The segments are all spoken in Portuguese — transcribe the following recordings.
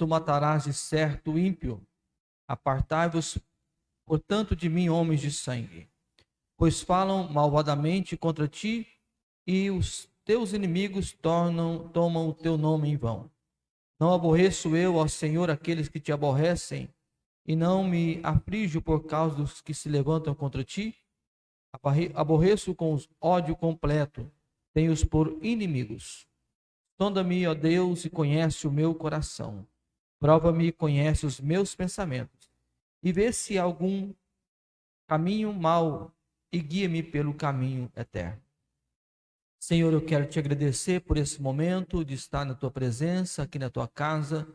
tu matarás de certo o ímpio. Apartai-vos, portanto, de mim, homens de sangue, pois falam malvadamente contra ti, e os teus inimigos tomam o teu nome em vão. Não aborreço eu, ó Senhor, aqueles que te aborrecem, e não me aflijo por causa dos que se levantam contra ti? Aborreço com ódio completo, tenho-os por inimigos. Sonda-me, ó Deus, e conhece o meu coração. Prova-me e conhece os meus pensamentos. E vê se há algum caminho mau, e guia-me pelo caminho eterno. Senhor, eu quero te agradecer por esse momento de estar na tua presença, aqui na tua casa.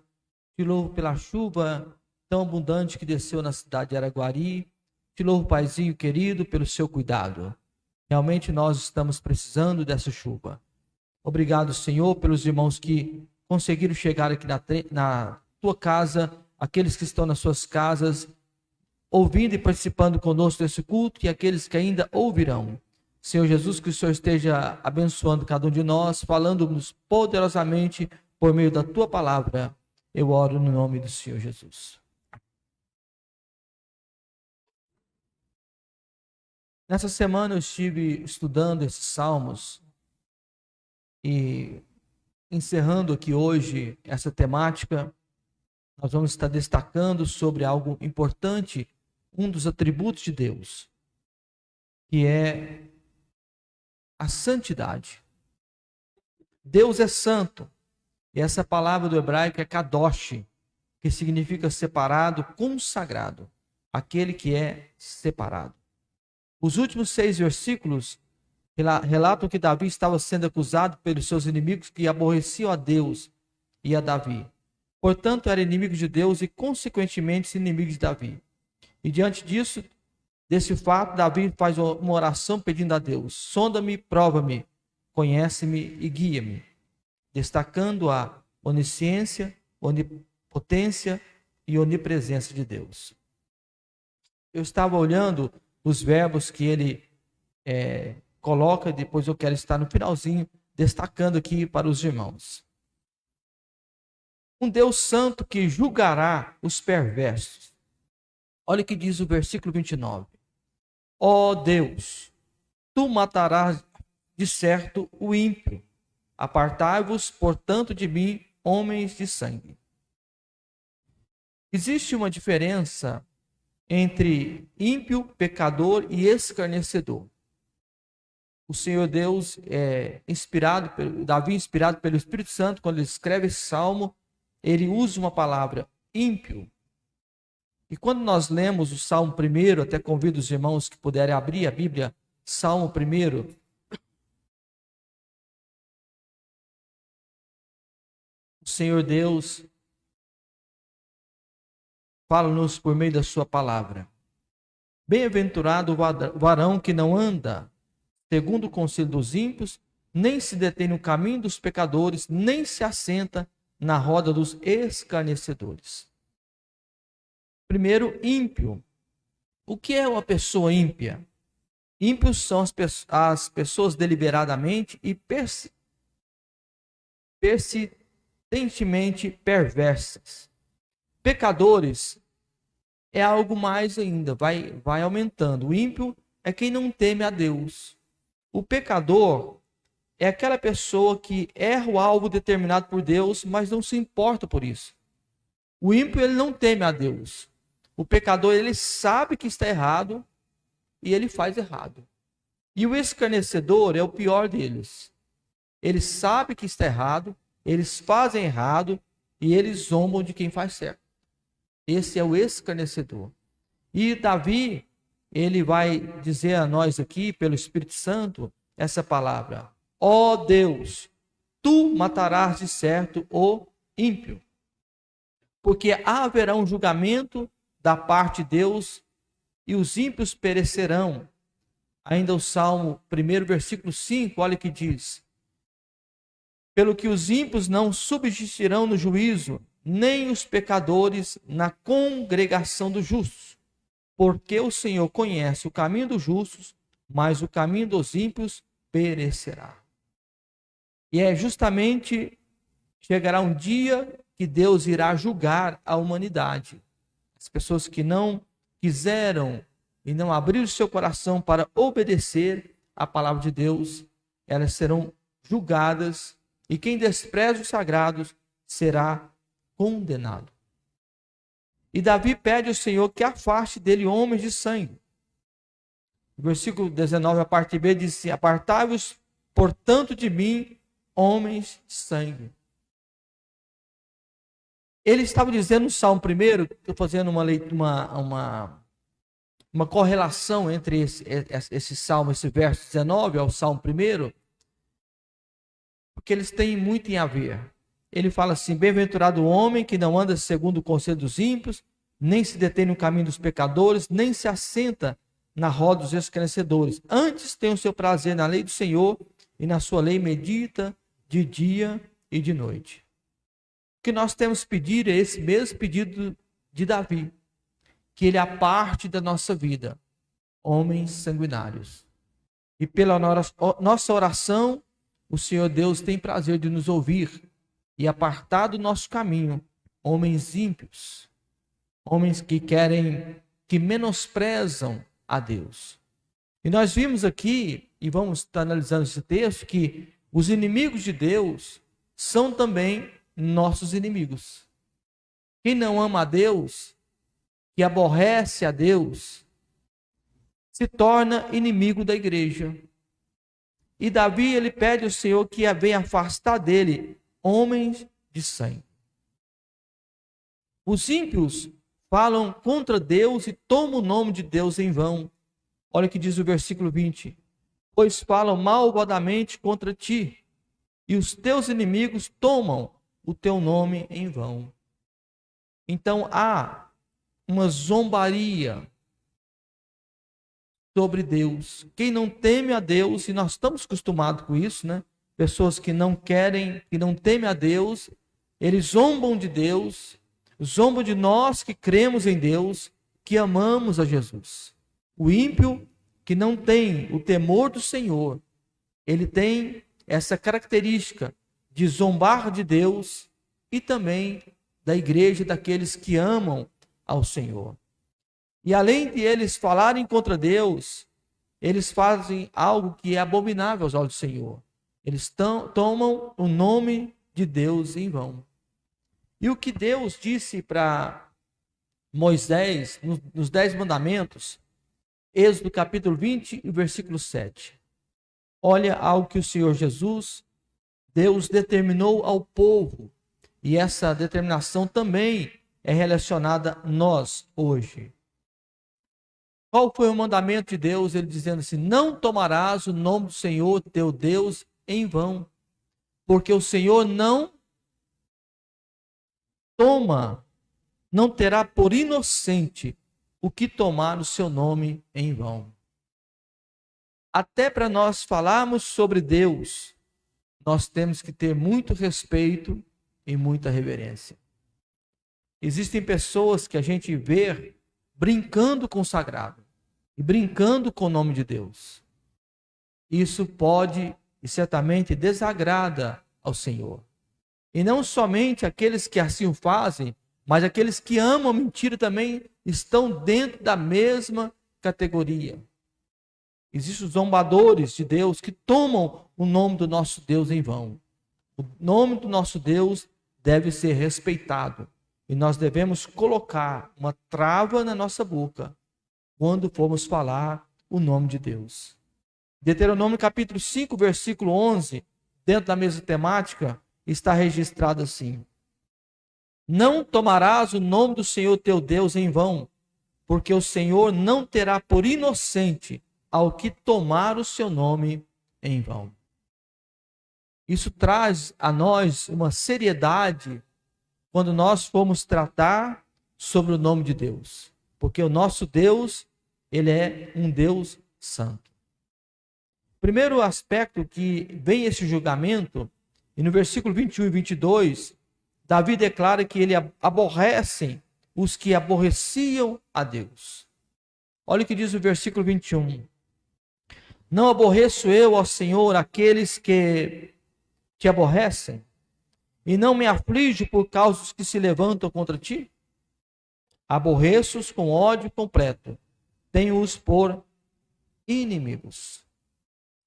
Te louvo pela chuva tão abundante que desceu na cidade de Araguari. Te louvo, Paizinho querido, pelo seu cuidado. Realmente nós estamos precisando dessa chuva. Obrigado, Senhor, pelos irmãos que conseguiram chegar aqui na tua casa, aqueles que estão nas suas casas, ouvindo e participando conosco desse culto, e aqueles que ainda ouvirão. Senhor Jesus, que o Senhor esteja abençoando cada um de nós, falando-nos poderosamente por meio da tua palavra. Eu oro no nome do Senhor Jesus. Nessa semana eu estive estudando esses salmos e encerrando aqui hoje essa temática, nós vamos estar destacando sobre algo importante, um dos atributos de Deus, que é a santidade. Deus é santo, e essa palavra do hebraico é kadosh, que significa separado, consagrado, aquele que é separado. Os últimos 6 versículos relatam que Davi estava sendo acusado pelos seus inimigos que aborreciam a Deus e a Davi. Portanto, era inimigo de Deus e, consequentemente, inimigo de Davi. E diante disso, desse fato, Davi faz uma oração pedindo a Deus: sonda-me, prova-me, conhece-me e guia-me, destacando a onisciência, onipotência e onipresença de Deus. Eu estava olhando os verbos que ele coloca, depois eu quero estar no finalzinho, destacando aqui para os irmãos. Um Deus santo que julgará os perversos. Olha o que diz o versículo 29. Ó Deus, tu matarás de certo o ímpio. Apartai-vos, portanto, de mim, homens de sangue. Existe uma diferença entre ímpio, pecador e escarnecedor. O Senhor Deus Davi, inspirado pelo Espírito Santo, quando ele escreve esse salmo, ele usa uma palavra, ímpio. E quando nós lemos o Salmo 1, até convido os irmãos que puderem abrir a Bíblia, Salmo 1. O Senhor Deus fala-nos por meio da sua palavra. Bem-aventurado o varão que não anda segundo o conselho dos ímpios, nem se detém no caminho dos pecadores, nem se assenta na roda dos escarnecedores. Primeiro, ímpio. O que é uma pessoa ímpia? Ímpios são as pessoas deliberadamente e persistentemente perversas. Pecadores é algo mais ainda, vai aumentando. O ímpio é quem não teme a Deus. O pecador é aquela pessoa que erra o alvo determinado por Deus, mas não se importa por isso. O ímpio, ele não teme a Deus. O pecador, ele sabe que está errado e ele faz errado. E o escarnecedor é o pior deles. Ele sabe que está errado, eles fazem errado e eles zombam de quem faz certo. Esse é o escarnecedor. E Davi, ele vai dizer a nós aqui, pelo Espírito Santo, essa palavra: ó Deus, tu matarás de certo o ímpio. Porque haverá um julgamento da parte de Deus e os ímpios perecerão. Ainda o Salmo 1, versículo 5, olha o que diz: pelo que os ímpios não subsistirão no juízo, nem os pecadores na congregação dos justos. Porque o Senhor conhece o caminho dos justos, mas o caminho dos ímpios perecerá. E é justamente, chegará um dia que Deus irá julgar a humanidade. As pessoas que não quiseram e não abriram seu coração para obedecer a palavra de Deus, elas serão julgadas, e quem despreza os sagrados será condenado. E Davi pede ao Senhor que afaste dele homens de sangue. O versículo 19, a parte B, diz assim: apartai-vos, portanto, de mim, homens de sangue. Ele estava dizendo no Salmo 1, estou fazendo uma correlação entre esse Salmo, esse verso 19 ao Salmo 1, porque eles têm muito em a ver. Ele fala assim: bem-aventurado o homem que não anda segundo o conselho dos ímpios, nem se detém no caminho dos pecadores, nem se assenta na roda dos escarnecedores. Antes tem o seu prazer na lei do Senhor, e na sua lei medita de dia e de noite. O que nós temos que pedir é esse mesmo pedido de Davi, que ele aparte da nossa vida homens sanguinários. E pela nossa oração, o Senhor Deus tem prazer de nos ouvir e apartar do nosso caminho homens ímpios, homens que menosprezam a Deus. E nós vimos aqui, e vamos estar analisando esse texto, que os inimigos de Deus são também nossos inimigos. Quem não ama a Deus, que aborrece a Deus, se torna inimigo da igreja. E Davi, ele pede ao Senhor que venha afastar dele homens de sangue. Os ímpios falam contra Deus e tomam o nome de Deus em vão. Olha o que diz o versículo 20. Pois falam malvadamente contra ti, e os teus inimigos tomam o teu nome em vão. Então há uma zombaria sobre Deus. Quem não teme a Deus, e nós estamos acostumados com isso, né? Pessoas que não querem, que não temem a Deus, eles zombam de Deus, zombam de nós que cremos em Deus, que amamos a Jesus. O ímpio que não tem o temor do Senhor, ele tem essa característica de zombar de Deus e também da igreja, daqueles que amam ao Senhor. E além de eles falarem contra Deus, eles fazem algo que é abominável aos olhos do Senhor. Eles tomam o nome de Deus em vão. E o que Deus disse para Moisés, nos 10 mandamentos, Êxodo capítulo 20 e versículo 7. Olha algo que o Senhor Jesus, Deus determinou ao povo. E essa determinação também é relacionada a nós hoje. Qual foi o mandamento de Deus? Ele dizendo assim: não tomarás o nome do Senhor teu Deus em vão, porque o Senhor não terá por inocente o que tomar o seu nome em vão. Até para nós falarmos sobre Deus, nós temos que ter muito respeito e muita reverência. Existem pessoas que a gente vê brincando com o sagrado e brincando com o nome de Deus. Isso pode e certamente desagrada ao Senhor. E não somente aqueles que assim o fazem, mas aqueles que amam a mentira também estão dentro da mesma categoria. Existem os zombadores de Deus que tomam o nome do nosso Deus em vão. O nome do nosso Deus deve ser respeitado. E nós devemos colocar uma trava na nossa boca quando formos falar o nome de Deus. Deuteronômio capítulo 5, versículo 11, dentro da mesma temática, está registrado assim: não tomarás o nome do Senhor teu Deus em vão, porque o Senhor não terá por inocente ao que tomar o seu nome em vão. Isso traz a nós uma seriedade quando nós formos tratar sobre o nome de Deus, porque o nosso Deus, ele é um Deus santo. Primeiro aspecto que vem esse julgamento, e no versículo 21 e 22, Davi declara que ele aborrece os que aborreciam a Deus. Olha o que diz o versículo 21. Não aborreço eu, ó Senhor, aqueles que te aborrecem? e não me aflijo por causa dos que se levantam contra ti? Aborreço-os com ódio completo, tenho-os por inimigos.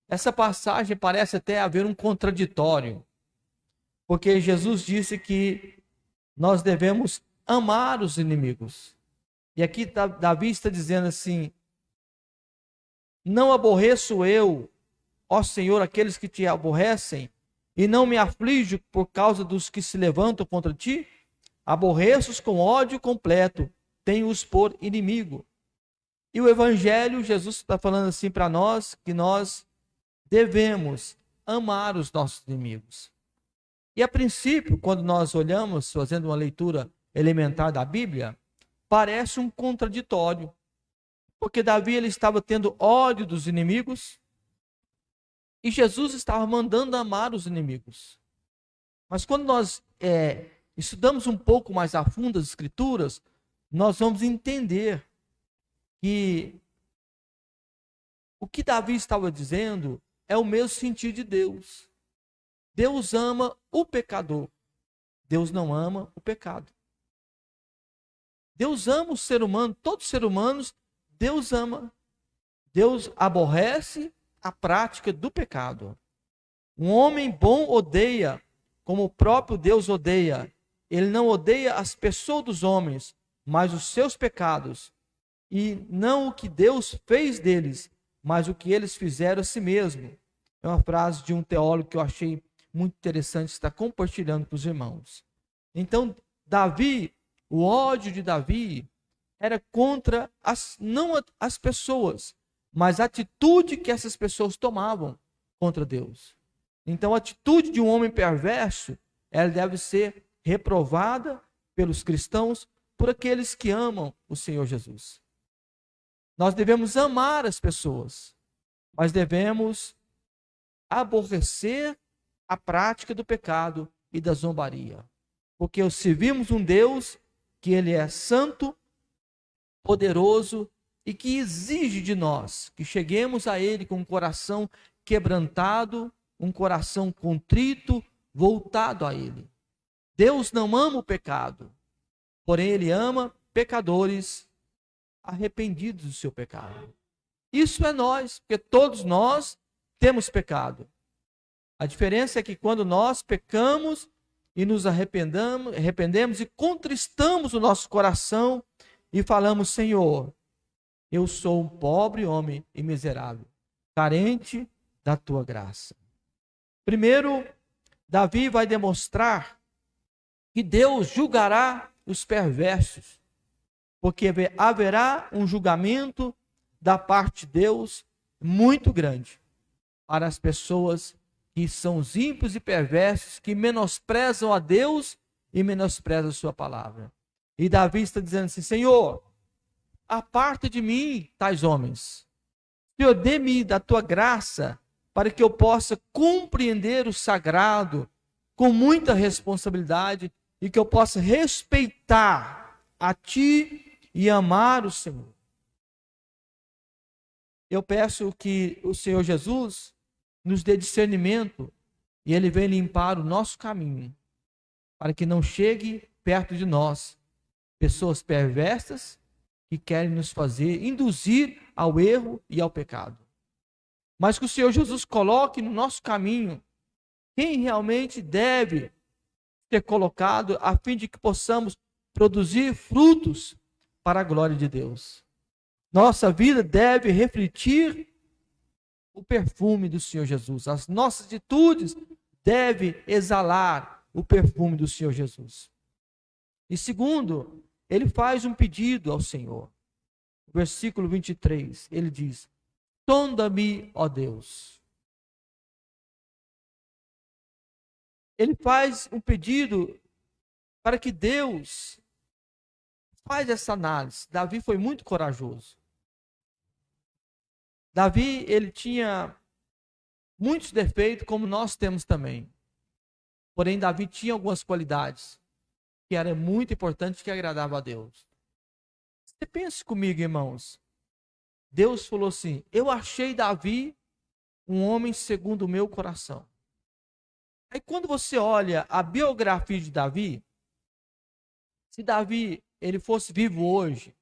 Essa passagem parece até haver um contraditório, porque Jesus disse que nós devemos amar os inimigos. E aqui Davi está dizendo assim: não aborreço eu, ó Senhor, aqueles que te aborrecem, e não me aflijo por causa dos que se levantam contra ti? Aborreço-os com ódio completo, tenho-os por inimigo. E o Evangelho, Jesus está falando assim para nós, que nós devemos amar os nossos inimigos. E a princípio, quando nós olhamos, fazendo uma leitura elementar da Bíblia, parece um contraditório. Porque Davi ele estava tendo ódio dos inimigos e Jesus estava mandando amar os inimigos. Mas quando nós estudamos um pouco mais a fundo as Escrituras, nós vamos entender que o que Davi estava dizendo é o mesmo sentido de Deus. Deus ama o pecador. Deus não ama o pecado. Deus ama o ser humano, todos os seres humanos, Deus ama. Deus aborrece a prática do pecado. Um homem bom odeia, como o próprio Deus odeia. Ele não odeia as pessoas dos homens, mas os seus pecados. E não o que Deus fez deles, mas o que eles fizeram a si mesmo. É uma frase de um teólogo que eu achei muito interessante estar compartilhando com os irmãos. Então, Davi, o ódio de Davi era contra não as pessoas, mas a atitude que essas pessoas tomavam contra Deus. Então, a atitude de um homem perverso, ela deve ser reprovada pelos cristãos, por aqueles que amam o Senhor Jesus. Nós devemos amar as pessoas, mas devemos aborrecer a prática do pecado e da zombaria. Porque servimos um Deus que ele é santo, poderoso e que exige de nós que cheguemos a ele com um coração quebrantado, um coração contrito, voltado a ele. Deus não ama o pecado, porém ele ama pecadores arrependidos do seu pecado. Isso é nós, porque todos nós temos pecado. A diferença é que quando nós pecamos e nos arrependemos e contristamos o nosso coração e falamos: Senhor, eu sou um pobre homem e miserável, carente da tua graça. Primeiro, Davi vai demonstrar que Deus julgará os perversos, porque haverá um julgamento da parte de Deus muito grande para as pessoas que são os ímpios e perversos, que menosprezam a Deus e menosprezam a sua palavra. E Davi está dizendo assim: Senhor, aparta de mim tais homens. Senhor, dê-me da tua graça para que eu possa compreender o sagrado com muita responsabilidade e que eu possa respeitar a ti e amar o Senhor. Eu peço que o Senhor Jesus nos dê discernimento e ele venha limpar o nosso caminho, para que não chegue perto de nós pessoas perversas que querem nos fazer induzir ao erro e ao pecado. Mas que o Senhor Jesus coloque no nosso caminho quem realmente deve ser colocado, a fim de que possamos produzir frutos para a glória de Deus. Nossa vida deve refletir o perfume do Senhor Jesus. As nossas atitudes devem exalar o perfume do Senhor Jesus. E segundo, ele faz um pedido ao Senhor. Versículo 23, ele diz: sonda-me, ó Deus. Ele faz um pedido para que Deus faz essa análise. Davi foi muito corajoso. Davi, ele tinha muitos defeitos, como nós temos também. Porém, Davi tinha algumas qualidades que eram muito importantes, que agradavam a Deus. Você pense comigo, irmãos. Deus falou assim: eu achei Davi um homem segundo o meu coração. Aí quando você olha a biografia de Davi, se Davi ele fosse vivo hoje,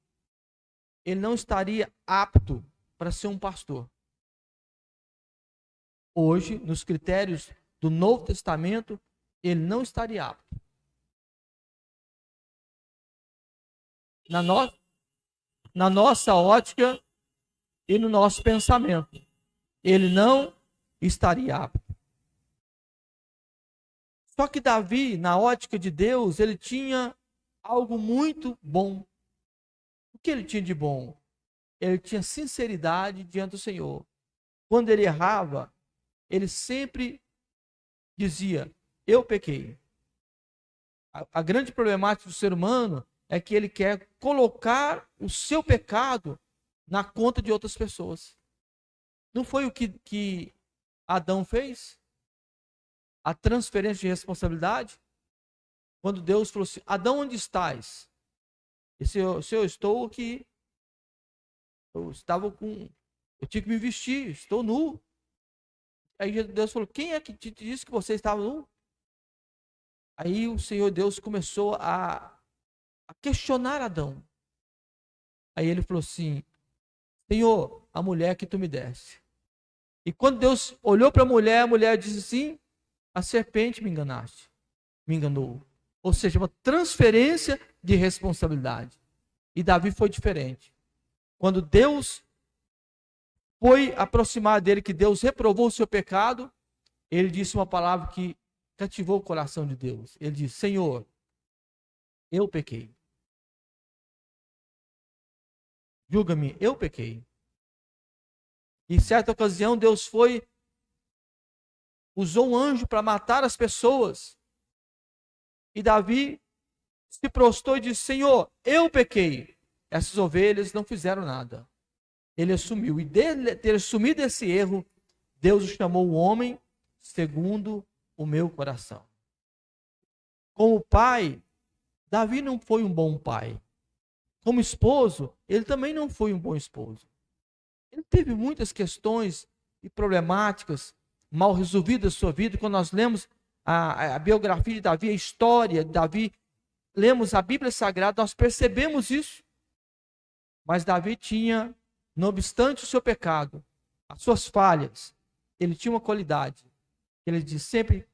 ele não estaria apto para ser um pastor. Hoje, nos critérios do Novo Testamento, ele não estaria apto. Na, no... Na nossa ótica e no nosso pensamento, ele não estaria apto. Só que Davi, na ótica de Deus, ele tinha algo muito bom. O que ele tinha de bom? Ele tinha sinceridade diante do Senhor. Quando ele errava, ele sempre dizia: eu pequei. A grande problemática do ser humano é que ele quer colocar o seu pecado na conta de outras pessoas. Não foi o que Adão fez? A transferência de responsabilidade? Quando Deus falou assim: Adão, onde estás? E se eu estou aqui, eu estava com. Eu tinha que me vestir, estou nu. Aí Deus falou: quem é que te disse que você estava nu? Aí o Senhor Deus começou a questionar Adão. Aí ele falou assim: Senhor, a mulher que tu me deste. E quando Deus olhou para a mulher disse assim: a serpente me enganaste, me enganou. Ou seja, uma transferência de responsabilidade. E Davi foi diferente. Quando Deus foi aproximar dele, que Deus reprovou o seu pecado, ele disse uma palavra que cativou o coração de Deus. Ele disse: Senhor, eu pequei. Julga-me, eu pequei. Em certa ocasião, Deus usou um anjo para matar as pessoas. E Davi se prostrou e disse: Senhor, eu pequei. Essas ovelhas não fizeram nada. Ele assumiu. E dele ter assumido esse erro, Deus o chamou o homem segundo o meu coração. Como pai, Davi não foi um bom pai. Como esposo, ele também não foi um bom esposo. Ele teve muitas questões e problemáticas mal resolvidas na sua vida. Quando nós lemos a biografia de Davi, a história de Davi, lemos a Bíblia Sagrada, nós percebemos isso. Mas Davi tinha, não obstante o seu pecado, as suas falhas, ele tinha uma qualidade. Ele sempre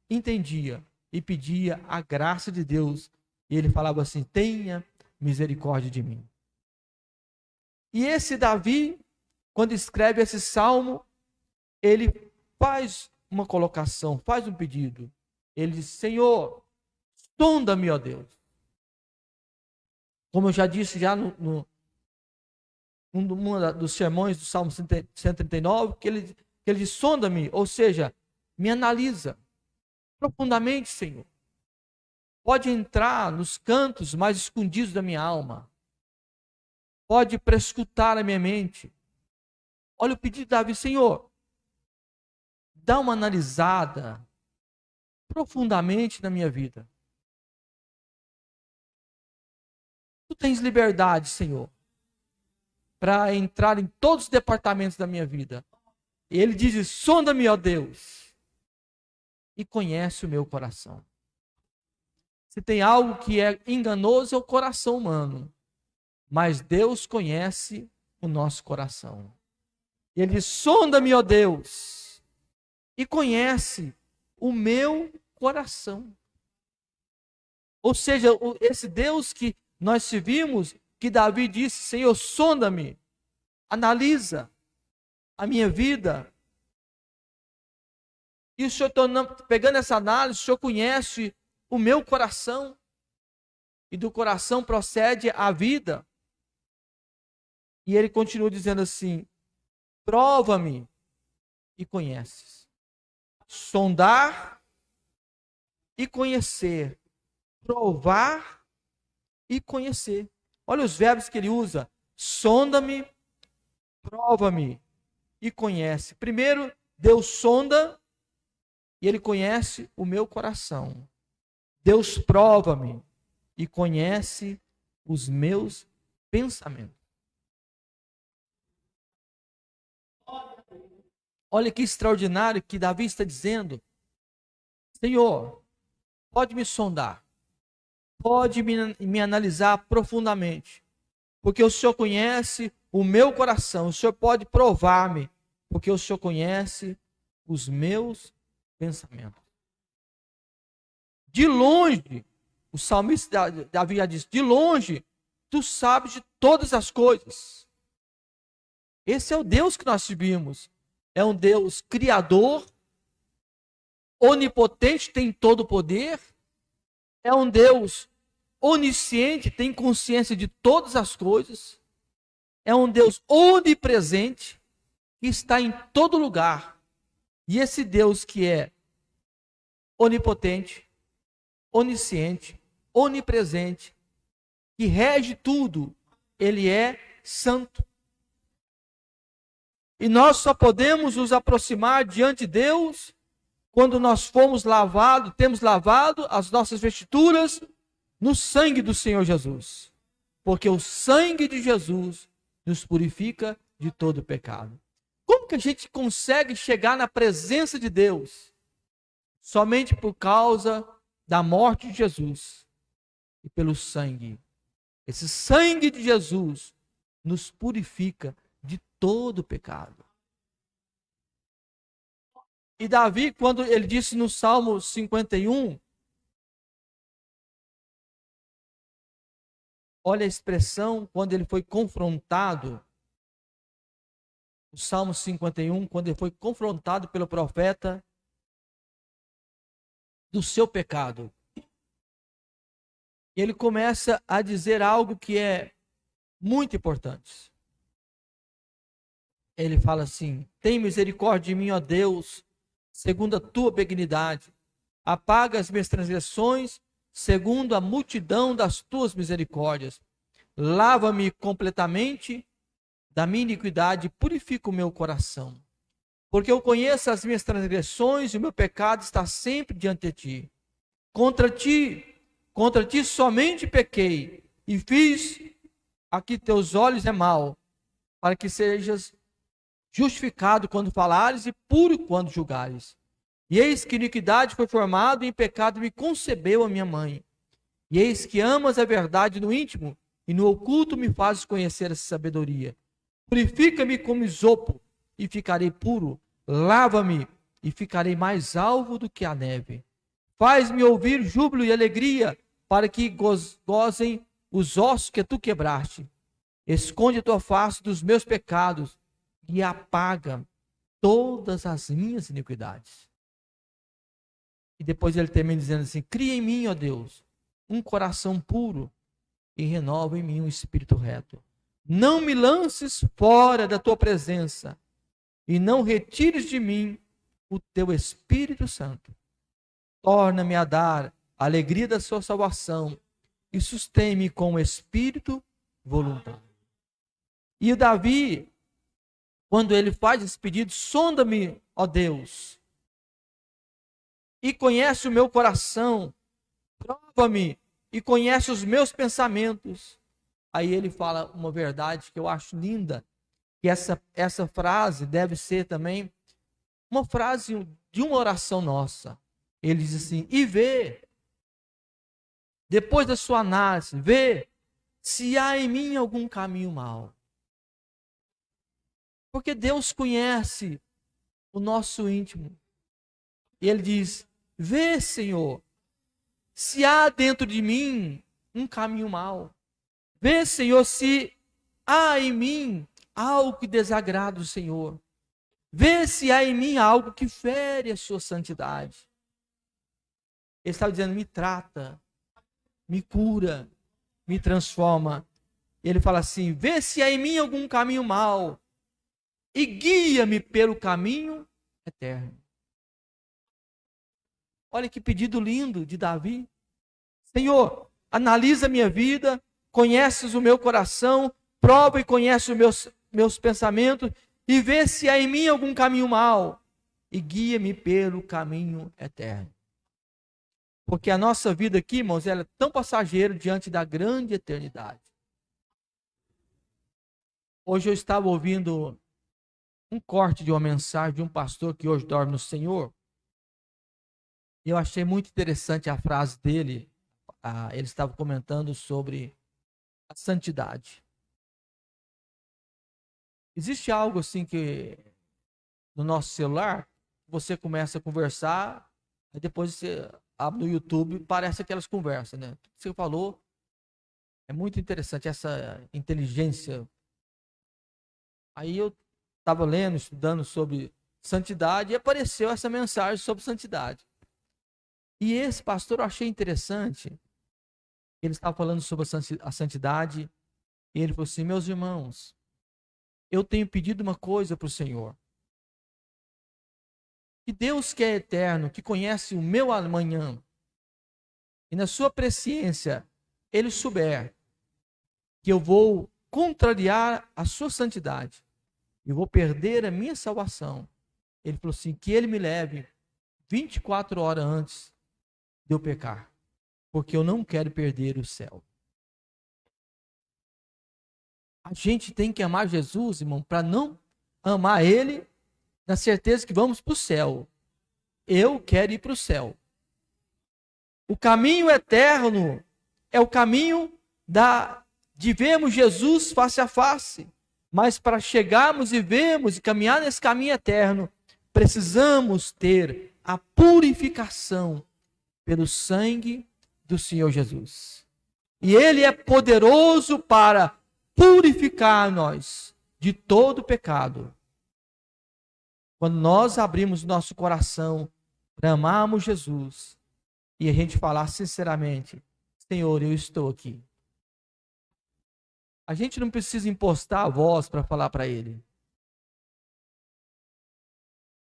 entendia e pedia a graça de Deus. E ele falava assim: tenha misericórdia de mim. E esse Davi, quando escreve esse salmo, ele faz uma colocação, faz um pedido. Ele diz: Senhor, sonda-me, ó Deus. Como eu já disse já um dos sermões do Salmo 139, que ele diz: sonda-me, ou seja, me analisa profundamente, Senhor. Pode entrar nos cantos mais escondidos da minha alma. Pode prescrutar a minha mente. Olha o pedido de Davi: Senhor, dá uma analisada profundamente na minha vida. Tu tens liberdade, Senhor, para entrar em todos os departamentos da minha vida. E ele diz: sonda-me, ó Deus, e conhece o meu coração. Se tem algo que é enganoso, é o coração humano. Mas Deus conhece o nosso coração. E ele diz: sonda-me, ó Deus, e conhece o meu coração. Ou seja, esse Deus que nós servimos, que Davi disse: Senhor, sonda-me, analisa a minha vida. E o Senhor, pegando essa análise, o Senhor conhece o meu coração. E do coração procede a vida. E ele continua dizendo assim: prova-me e conheces. Sondar e conhecer. Provar e conhecer. Olha os verbos que ele usa: sonda-me, prova-me e conhece. Primeiro, Deus sonda e ele conhece o meu coração. Deus prova-me e conhece os meus pensamentos. Olha que extraordinário que Davi está dizendo. Senhor, pode me sondar, pode me analisar profundamente, porque o Senhor conhece o meu coração, o Senhor pode provar-me, porque o Senhor conhece os meus pensamentos. De longe, o salmista Davi já disse, de longe, tu sabes de todas as coisas. Esse é o Deus que nós servimos. É um Deus criador, onipotente, tem todo o poder. É um Deus onisciente, tem consciência de todas as coisas. É um Deus onipresente, que está em todo lugar. E esse Deus que é onipotente, onisciente, onipresente, que rege tudo, ele é santo. E nós só podemos nos aproximar diante de Deus quando nós fomos lavados, temos lavado as nossas vestiduras no sangue do Senhor Jesus. Porque o sangue de Jesus nos purifica de todo pecado. Como que a gente consegue chegar na presença de Deus? Somente por causa da morte de Jesus e pelo sangue. Esse sangue de Jesus nos purifica de todo pecado. E Davi, quando ele disse no Salmo 51, olha a expressão, quando ele foi confrontado, o Salmo 51, quando ele foi confrontado pelo profeta do seu pecado. Ele começa a dizer algo que é muito importante. Ele fala assim: tem misericórdia de mim, ó Deus, segundo a tua benignidade. Apaga as minhas transgressões, segundo a multidão das tuas misericórdias. Lava-me completamente da minha iniquidade e purifica o meu coração. Porque eu conheço as minhas transgressões e o meu pecado está sempre diante de ti. Contra ti somente pequei e fiz a que teus olhos é mal, para que sejas justificado quando falares e puro quando julgares. E eis que iniquidade foi formado e em pecado me concebeu a minha mãe. E eis que amas a verdade no íntimo e no oculto me fazes conhecer essa sabedoria. Purifica-me como isopo e ficarei puro. Lava-me e ficarei mais alvo do que a neve. Faz-me ouvir júbilo e alegria, para que gozem os ossos que tu quebraste. Esconde a tua face dos meus pecados e apaga todas as minhas iniquidades. E depois ele termina dizendo assim: cria em mim, ó Deus, um coração puro e renova em mim um espírito reto. Não me lances fora da tua presença e não retires de mim o teu Espírito Santo. Torna-me a dar a alegria da sua salvação e sustém-me com o espírito voluntário. E o Davi, quando ele faz esse pedido, sonda-me, ó Deus, e conhece o meu coração, prova-me e conhece os meus pensamentos. Aí ele fala uma verdade que eu acho linda, que essa frase deve ser também uma frase de uma oração nossa. Ele diz assim: e vê, depois da sua análise, vê se há em mim algum caminho mau. Porque Deus conhece o nosso íntimo. E ele diz: vê, Senhor, se há dentro de mim um caminho mau. Vê, Senhor, se há em mim algo que desagrada o Senhor. Vê se há em mim algo que fere a sua santidade. Ele estava dizendo: me trata, me cura, me transforma. Ele fala assim: vê se há em mim algum caminho mau e guia-me pelo caminho eterno. Olha que pedido lindo de Davi. Senhor, analisa a minha vida, conheces o meu coração, prova e conhece os meus pensamentos e vê se há em mim algum caminho mau e guia-me pelo caminho eterno. Porque a nossa vida aqui, irmãos, ela é tão passageira diante da grande eternidade. Hoje eu estava ouvindo um corte de uma mensagem de um pastor que hoje dorme no Senhor. Eu achei muito interessante a frase dele. Ele estava comentando sobre a santidade. Existe algo assim que no nosso celular, você começa a conversar, aí depois você abre no YouTube, parece aquelas conversas, né? Tudo que você falou é muito interessante, essa inteligência. Aí eu estava lendo, estudando sobre santidade e apareceu essa mensagem sobre santidade. E esse pastor eu achei interessante, ele estava falando sobre a santidade, e ele falou assim: meus irmãos, eu tenho pedido uma coisa para o Senhor. Que Deus que é eterno, que conhece o meu amanhã, e na sua presciência, Ele souber que eu vou contrariar a sua santidade, e vou perder a minha salvação. Ele falou assim, que Ele me leve 24 horas antes de eu pecar, porque eu não quero perder o céu. A gente tem que amar Jesus, irmão, para não amar Ele na certeza que vamos para o céu. Eu quero ir para o céu. O caminho eterno é o caminho de vermos Jesus face a face. Mas para chegarmos e vermos e caminhar nesse caminho eterno, precisamos ter a purificação pelo sangue do Senhor Jesus. E Ele é poderoso para purificar nós de todo pecado. Quando nós abrimos nosso coração para amarmos Jesus e a gente falar sinceramente, Senhor, eu estou aqui. A gente não precisa impostar a voz para falar para Ele.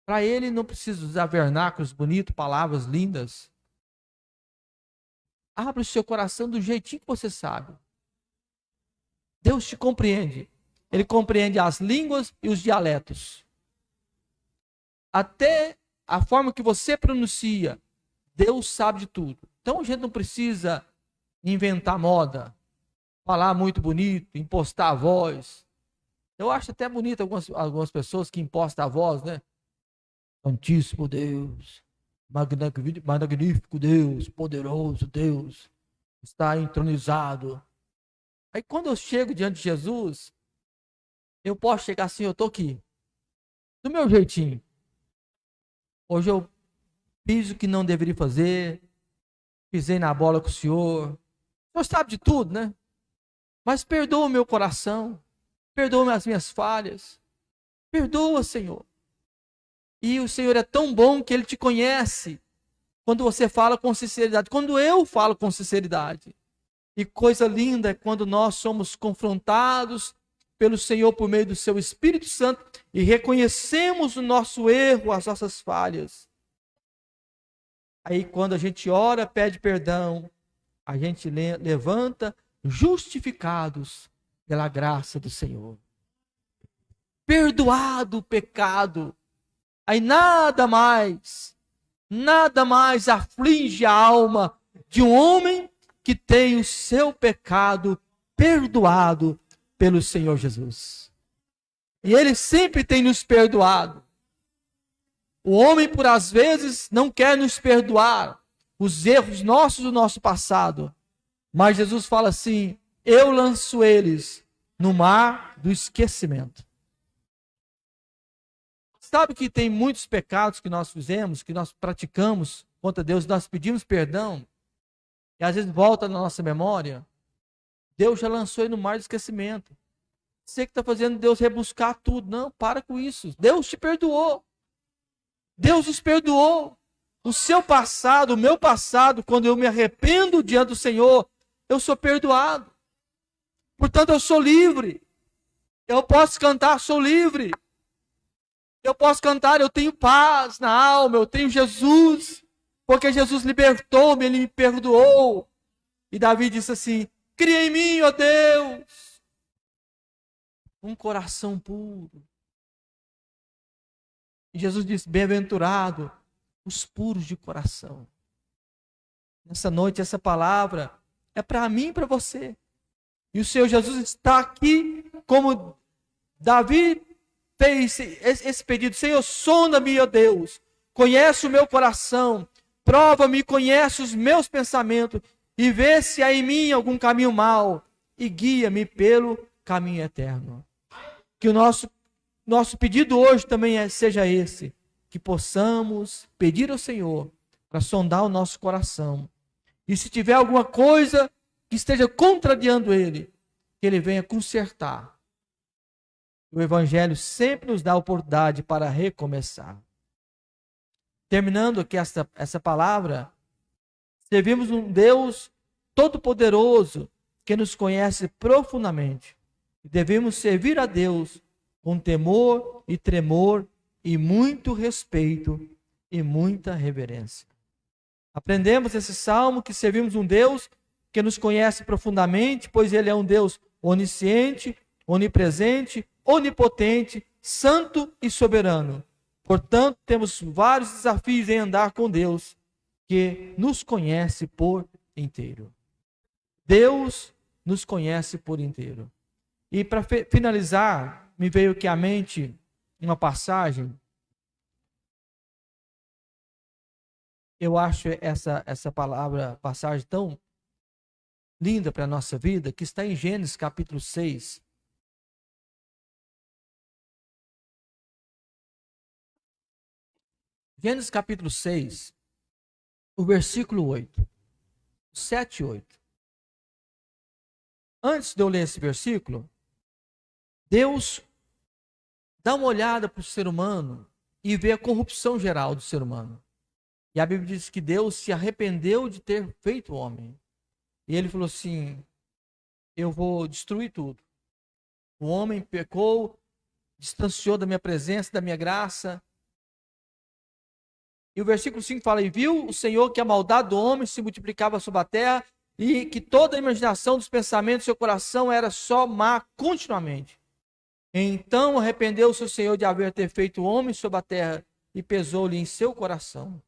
Para Ele não precisa usar vernáculos bonitos, palavras lindas. Abra o seu coração do jeitinho que você sabe. Deus te compreende. Ele compreende as línguas e os dialetos. Até a forma que você pronuncia, Deus sabe de tudo. Então a gente não precisa inventar moda, falar muito bonito, impostar a voz. Eu acho até bonito algumas pessoas que impostam a voz, né? Santíssimo Deus, magnífico Deus, poderoso Deus, está entronizado. Aí quando eu chego diante de Jesus, eu posso chegar assim, eu estou aqui, do meu jeitinho. Hoje eu fiz o que não deveria fazer, pisei na bola com o Senhor. O Senhor sabe de tudo, né? Mas perdoa o meu coração, perdoa as minhas falhas, perdoa, Senhor. E o Senhor é tão bom que Ele te conhece quando você fala com sinceridade, quando eu falo com sinceridade. E coisa linda é quando nós somos confrontados pelo Senhor por meio do seu Espírito Santo e reconhecemos o nosso erro, as nossas falhas. Aí quando a gente ora, pede perdão, a gente levanta justificados pela graça do Senhor. Perdoado o pecado. Aí nada mais aflige a alma de um homem que tem o seu pecado perdoado pelo Senhor Jesus. E Ele sempre tem nos perdoado. O homem, por às vezes, não quer nos perdoar os erros nossos do nosso passado. Mas Jesus fala assim, eu lanço eles no mar do esquecimento. Sabe que tem muitos pecados que nós fizemos, que nós praticamos contra Deus, nós pedimos perdão, e às vezes volta na nossa memória, Deus já lançou ele no mar do esquecimento. Você que está fazendo Deus rebuscar tudo. Não, para com isso. Deus te perdoou. Deus nos perdoou. O seu passado, o meu passado, quando eu me arrependo diante do Senhor, eu sou perdoado. Portanto, eu sou livre. Eu posso cantar, sou livre. Eu posso cantar, eu tenho paz na alma, eu tenho Jesus, porque Jesus libertou-me, Ele me perdoou. E Davi disse assim, cria em mim, ó Deus, um coração puro. E Jesus disse, bem-aventurado os puros de coração. Nessa noite, essa palavra é para mim e para você. E o Senhor Jesus está aqui, como Davi fez esse pedido. Senhor, sonda-me, ó Deus. Conhece o meu coração. Prova-me e conhece os meus pensamentos, e vê se há em mim algum caminho mau, e guia-me pelo caminho eterno. Que o nosso pedido hoje também seja esse, que possamos pedir ao Senhor para sondar o nosso coração. E se tiver alguma coisa que esteja contrariando Ele, que Ele venha consertar. O Evangelho sempre nos dá a oportunidade para recomeçar. Terminando aqui essa palavra, servimos um Deus todo-poderoso que nos conhece profundamente. E devemos servir a Deus com temor e tremor e muito respeito e muita reverência. Aprendemos esse salmo que servimos um Deus que nos conhece profundamente, pois Ele é um Deus onisciente, onipresente, onipotente, santo e soberano. Portanto, temos vários desafios em andar com Deus, que nos conhece por inteiro. Deus nos conhece por inteiro. E para finalizar, me veio aqui à mente uma passagem. Eu acho essa passagem tão linda para a nossa vida, que está em Gênesis capítulo 6. Gênesis capítulo 6, o versículo 8. 7 e 8. Antes de eu ler esse versículo, Deus dá uma olhada para o ser humano e vê a corrupção geral do ser humano. E a Bíblia diz que Deus se arrependeu de ter feito o homem. E ele falou assim: eu vou destruir tudo. O homem pecou, distanciou da minha presença, da minha graça. E o versículo 5 fala: e viu o Senhor que a maldade do homem se multiplicava sobre a terra, e que toda a imaginação dos pensamentos do seu coração era só má continuamente. Então arrependeu-se o Senhor de haver ter feito o homem sobre a terra, e pesou-lhe em seu coração.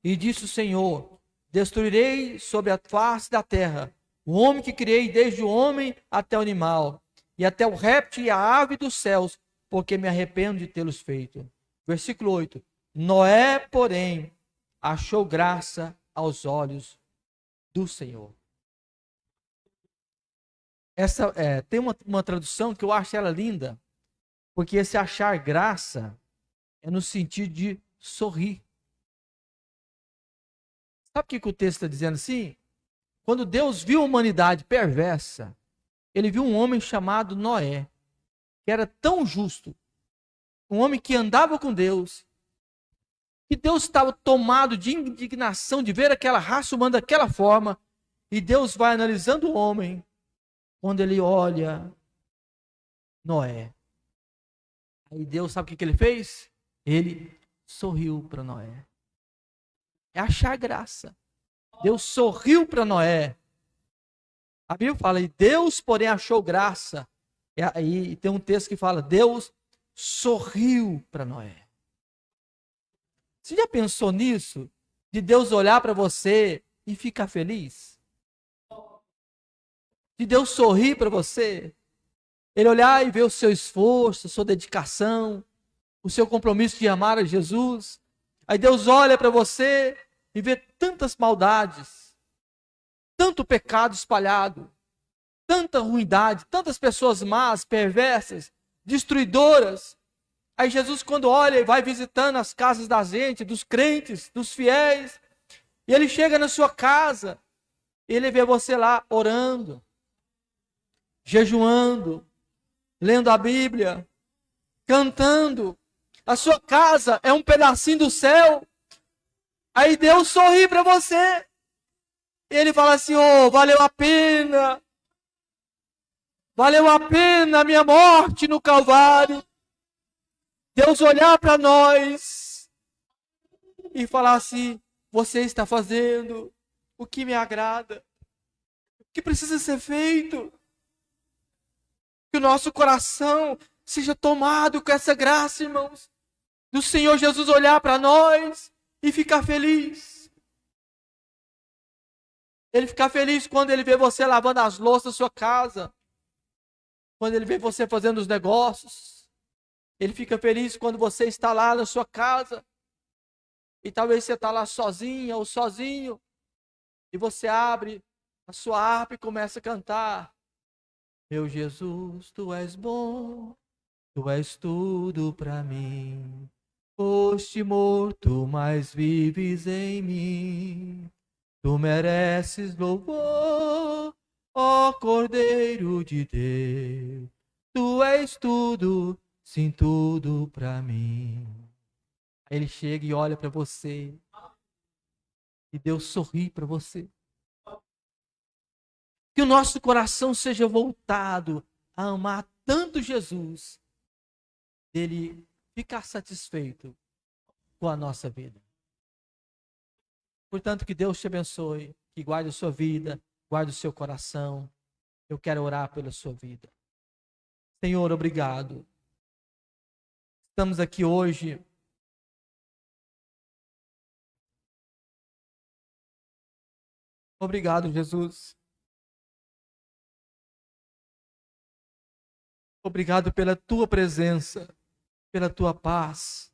E disse o Senhor: destruirei sobre a face da terra o homem que criei, desde o homem até o animal, e até o réptil e a ave dos céus, porque me arrependo de tê-los feito. Versículo 8. Noé, porém, achou graça aos olhos do Senhor. Tem uma tradução que eu acho ela linda, porque esse achar graça é no sentido de sorrir. Sabe o que o texto está dizendo assim? Quando Deus viu a humanidade perversa, Ele viu um homem chamado Noé, que era tão justo, um homem que andava com Deus, que Deus estava tomado de indignação de ver aquela raça humana daquela forma, e Deus vai analisando o homem, quando Ele olha Noé. Aí Deus, sabe o que Ele fez? Ele sorriu para Noé. É achar graça. Deus sorriu para Noé. A Bíblia fala: e Deus, porém, achou graça. E aí tem um texto que fala: Deus sorriu para Noé. Você já pensou nisso? De Deus olhar para você e ficar feliz? De Deus sorrir para você? Ele olhar e ver o seu esforço, a sua dedicação, o seu compromisso de amar a Jesus. Aí Deus olha para você e vê tantas maldades, tanto pecado espalhado, tanta ruindade, tantas pessoas más, perversas, destruidoras. Aí Jesus, quando olha e vai visitando as casas da gente, dos crentes, dos fiéis, e Ele chega na sua casa, e Ele vê você lá orando, jejuando, lendo a Bíblia, cantando. A sua casa é um pedacinho do céu. Aí Deus sorri para você. Ele fala assim: oh, valeu a pena a minha morte no Calvário. Deus olhar para nós e falar assim: você está fazendo o que me agrada, o que precisa ser feito. Que o nosso coração seja tomado com essa graça, irmãos, do Senhor Jesus olhar para nós e ficar feliz. Ele ficar feliz quando Ele vê você lavando as louças da sua casa, quando Ele vê você fazendo os negócios. Ele fica feliz quando você está lá na sua casa, E talvez você está lá sozinha ou sozinho, e você abre a sua harpa e começa a cantar. Meu Jesus, tu és bom, tu és tudo para mim. Foste morto, mas vives em mim. Tu mereces louvor, ó Cordeiro de Deus. Tu és tudo, sim, tudo para mim. Aí ele chega e olha para você. E Deus sorri para você. Que o nosso coração seja voltado a amar tanto Jesus, dele ficar satisfeito com a nossa vida. Portanto, que Deus te abençoe, que guarde a sua vida, guarde o seu coração. Eu quero orar pela sua vida. Senhor, obrigado. Estamos aqui hoje obrigado, Jesus. Obrigado pela tua presença, pela tua paz,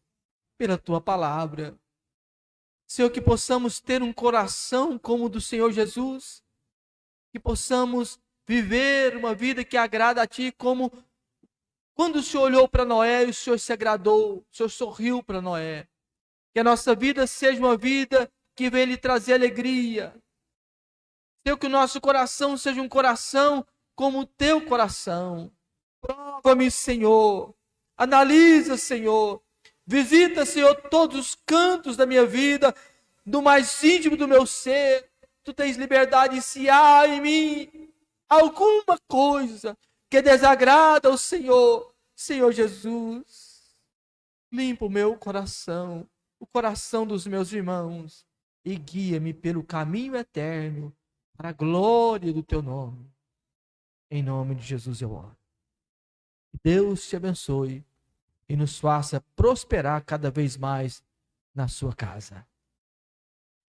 pela tua palavra. Senhor, que possamos ter um coração como o do Senhor Jesus, que possamos viver uma vida que agrada a Ti, como quando o Senhor olhou para Noé, o Senhor se agradou, o Senhor sorriu para Noé. Que a nossa vida seja uma vida que venha lhe trazer alegria. Senhor, que o nosso coração seja um coração como o Teu coração. Prova-me, Senhor. Analisa, Senhor. Visita, Senhor, todos os cantos da minha vida, do mais íntimo do meu ser. Tu tens liberdade se há em mim alguma coisa que desagrada ao Senhor. Senhor Jesus, limpa o meu coração, o coração dos meus irmãos, e guia-me pelo caminho eterno, para a glória do Teu nome. Em nome de Jesus eu oro. Deus te abençoe e nos faça prosperar cada vez mais na sua casa.